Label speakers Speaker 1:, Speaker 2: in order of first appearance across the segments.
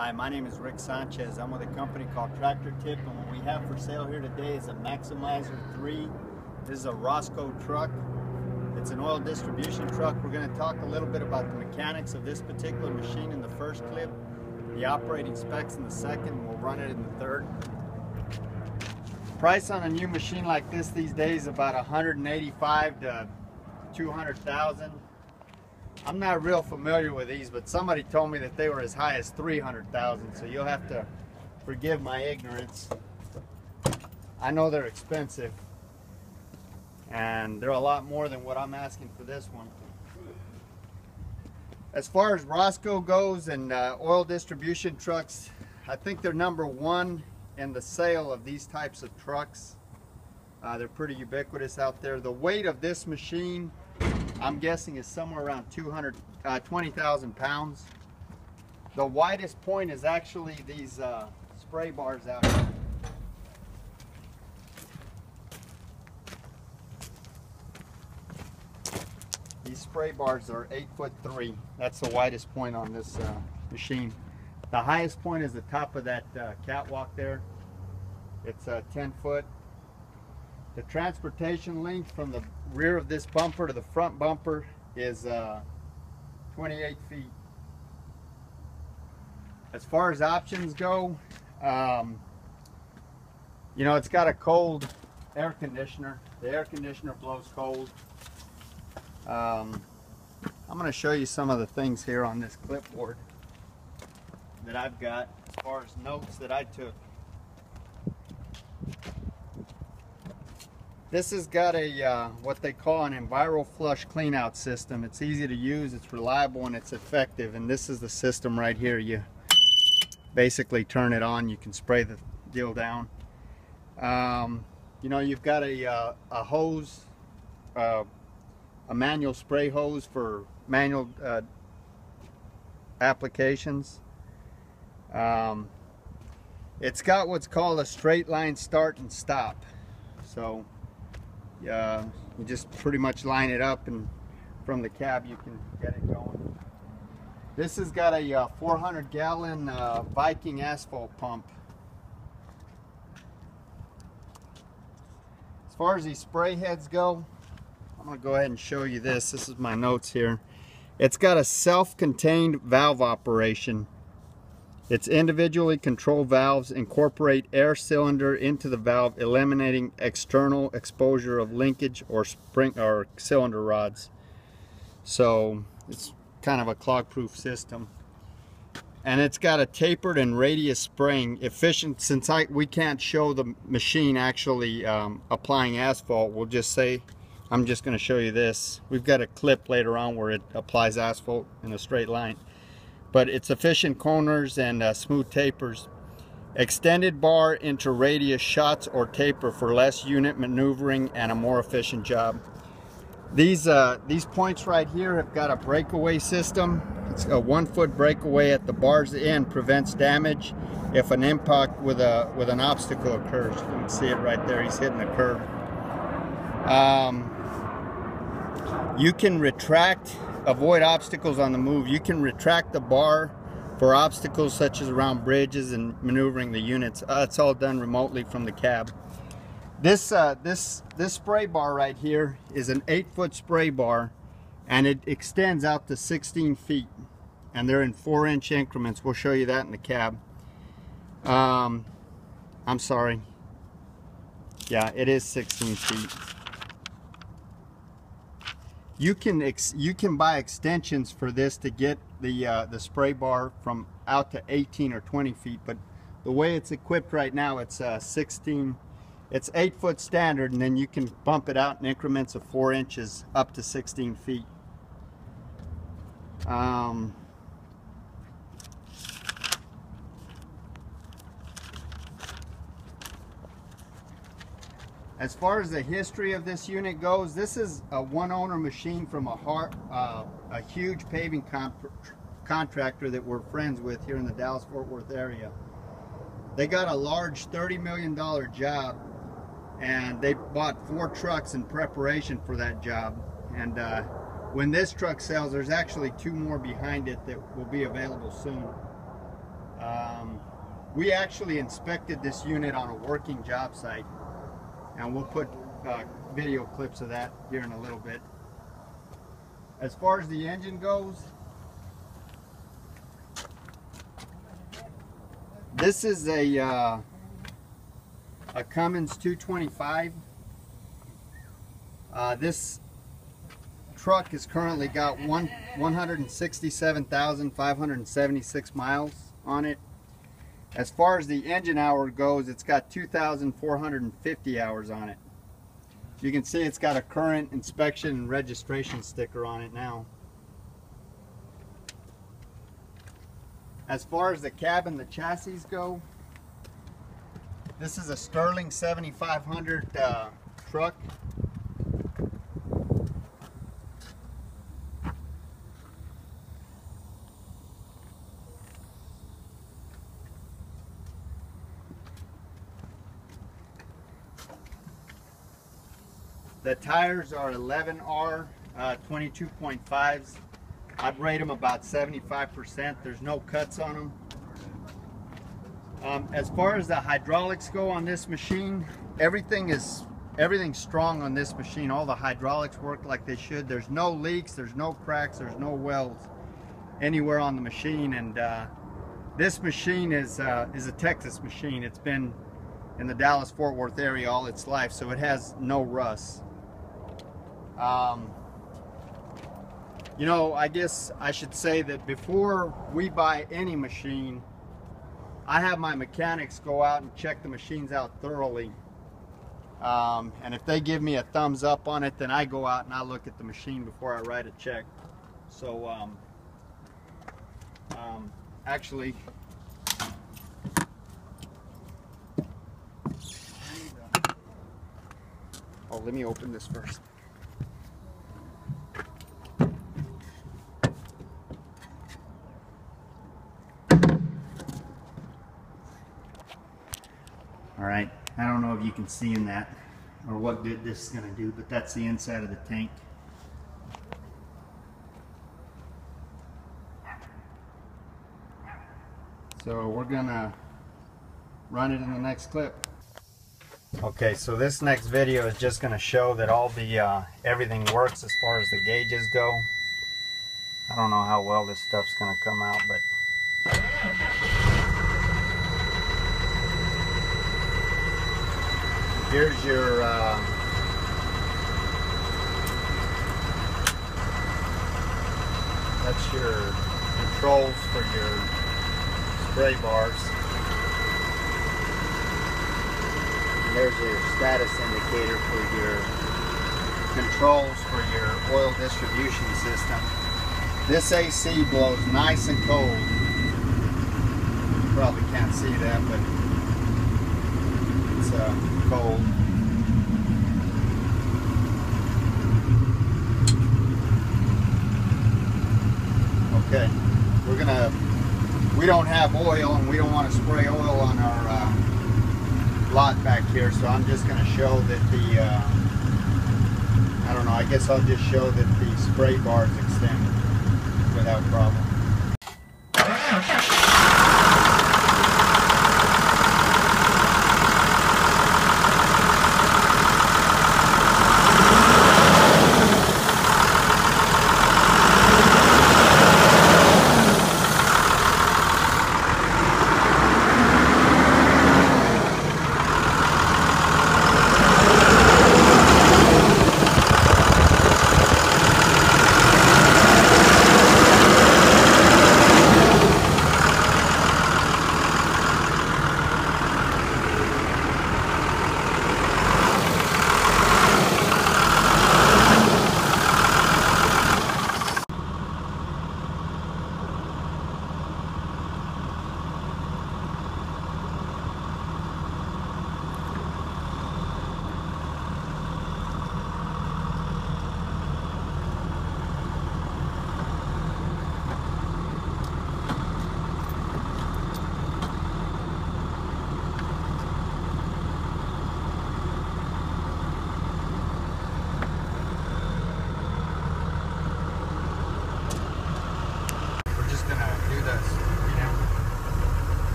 Speaker 1: Hi, my name is Rick Sanchez. I'm with a company called Tractor Tip, and what we have for sale here today is a Maximizer 3. This is a Roscoe truck. It's an oil distribution truck. We're going to talk a little bit about the mechanics of this particular machine in the first clip, the operating specs in the second, and we'll run it in the third. Price on a new machine like this these days is about $185,000 to $200,000. I'm not real familiar with these, but somebody told me that they were as high as $300,000, so you'll have to forgive my ignorance. I know they're expensive, and they're a lot more than what I'm asking for this one. As far as Roscoe goes and oil distribution trucks, I think they're number one in the sale of these types of trucks. They're pretty ubiquitous out there. The weight of this machine, I'm guessing, is somewhere around 20,000 pounds. The widest point is actually these spray bars out here. These spray bars are 8'3". That's the widest point on this machine. The highest point is the top of that catwalk there. It's 10 foot. The transportation length from the rear of this bumper to the front bumper is 28 feet. As far as options go, you know, it's got a cold air conditioner. The air conditioner blows cold. I'm going to show you some of the things here on this clipboard that I've got as far as notes that I took. This has got a what they call an Enviro Flush cleanout system. It's easy to use, it's reliable, and it's effective. And this is the system right here. You basically turn it on, you can spray the deal down. You know, you've got a hose, a manual spray hose for manual applications. It's got what's called a straight line start and stop. So you just pretty much line it up, and from the cab you can get it going. This has got a 400-gallon Viking asphalt pump. As far as these spray heads go, I'm going to go ahead and show you this. This is my notes here. It's got a self-contained valve operation. Its individually controlled valves incorporate air cylinder into the valve, eliminating external exposure of linkage or spring or cylinder rods. So it's kind of a clog-proof system. And it's got a tapered and radius spraying efficient. Since we can't show the machine actually applying asphalt, we'll just say, I'm just going to show you this. We've got a clip later on where it applies asphalt in a straight line. But it's efficient corners and smooth tapers. Extended bar into radius shots or taper for less unit maneuvering and a more efficient job. These points right here have got a breakaway system. It's a 1-foot breakaway at the bar's end, prevents damage if an impact with an obstacle occurs. You can see it right there. He's hitting a curb. You can retract. Avoid obstacles on the move. You can retract the bar for obstacles such as around bridges and maneuvering the units. It's all done remotely from the cab. This spray bar right here is an 8-foot spray bar, and it extends out to 16 feet, and they're in 4-inch increments. We'll show you that in the cab. I'm sorry. Yeah, it is 16 feet. You can buy extensions for this to get the spray bar from out to 18 or 20 feet, but the way it's equipped right now, it's 16. It's 8-foot standard, and then you can bump it out in increments of 4 inches up to 16 feet. As far as the history of this unit goes, this is a one-owner machine from a huge paving contractor that we're friends with here in the Dallas-Fort Worth area. They got a large $30 million job, and they bought 4 trucks in preparation for that job. And when this truck sells, there's actually 2 more behind it that will be available soon. We actually inspected this unit on a working job site, and we'll put video clips of that here in a little bit. As far as the engine goes, this is a Cummins 225. This truck has currently got 167,576 miles on it. As far as the engine hour goes, it's got 2,450 hours on it. You can see it's got a current inspection and registration sticker on it now. As far as the cab and the chassis go, this is a Sterling 7500 truck. The tires are 11R 22.5s. I'd rate them about 75%. There's no cuts on them. As far as the hydraulics go on this machine, everything's strong on this machine. All the hydraulics work like they should. There's no leaks, there's no cracks, there's no welds anywhere on the machine. And this machine is a Texas machine. It's been in the Dallas-Fort Worth area all its life, so it has no rust. You know, I guess I should say that before we buy any machine, I have my mechanics go out and check the machines out thoroughly. And if they give me a thumbs up on it, then I go out and I look at the machine before I write a check. So, actually, let me open this first. All right, I don't know if you can see in that or what good this is going to do, but that's the inside of the tank. So we're going to run it in the next clip. Okay, so this next video is just going to show that all the everything works as far as the gauges go. I don't know how well this stuff's going to come out, but here's your that's your controls for your spray bars. And there's your status indicator for your controls for your oil distribution system. This AC blows nice and cold. You probably can't see that, but it's cold. Okay, we don't have oil and we don't want to spray oil on our lot back here, so I'm just going to show that the, I don't know, I guess I'll just show that the spray bars extend without problem.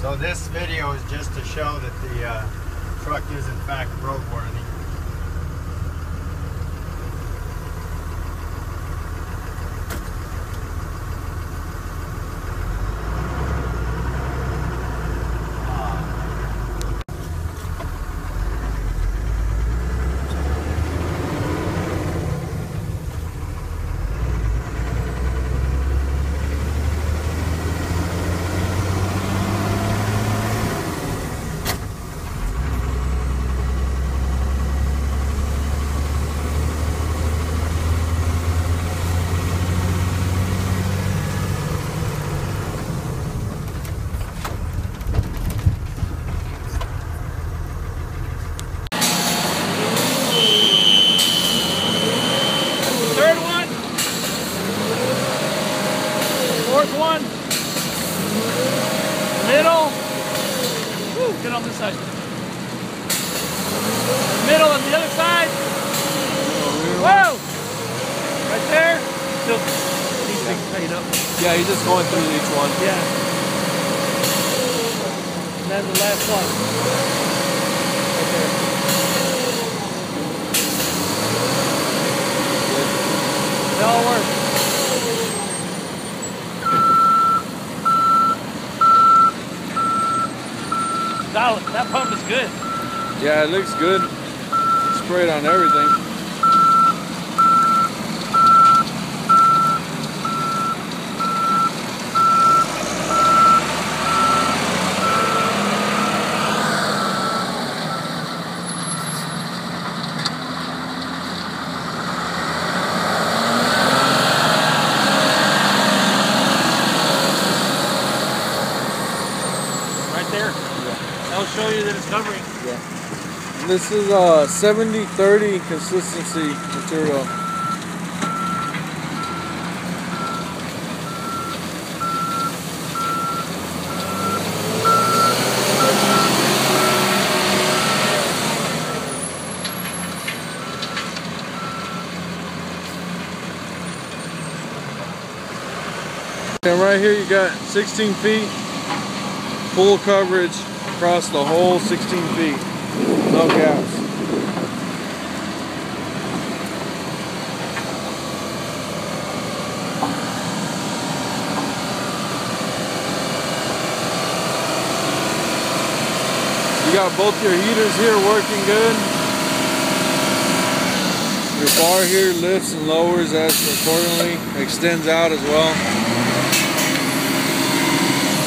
Speaker 1: So this video is just to show that the truck is in fact roadworthy.
Speaker 2: Fourth one. Middle. Woo, get on this side. Middle on the other side. Whoa! Right there. Still these things tighten up.
Speaker 3: Yeah, he's just going through each one.
Speaker 2: Yeah. And then the last one. Right there. They all work. That pump is good.
Speaker 3: Yeah, it looks good. Sprayed on everything.
Speaker 2: Right there. That'll show you that it's covering.
Speaker 3: Yeah. This is a 70-30 consistency material. And right here you got 16 feet, full coverage across the whole 16 feet, no gaps. You got both your heaters here working good. Your bar here lifts and lowers as accordingly, extends out as well.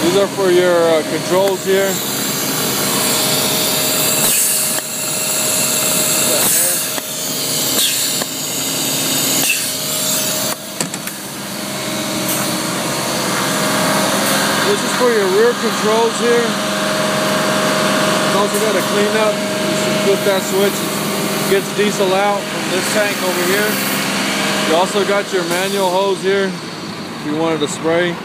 Speaker 3: These are for your controls here. This is for your rear controls here. You also got a clean up. You should flip that switch. It gets diesel out from this tank over here. You also got your manual hose here if you wanted to spray.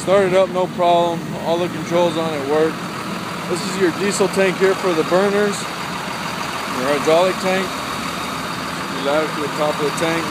Speaker 3: Started up, no problem. All the controls on it work. This is your diesel tank here for the burners. Your hydraulic tank. You ladder to the top of the tank.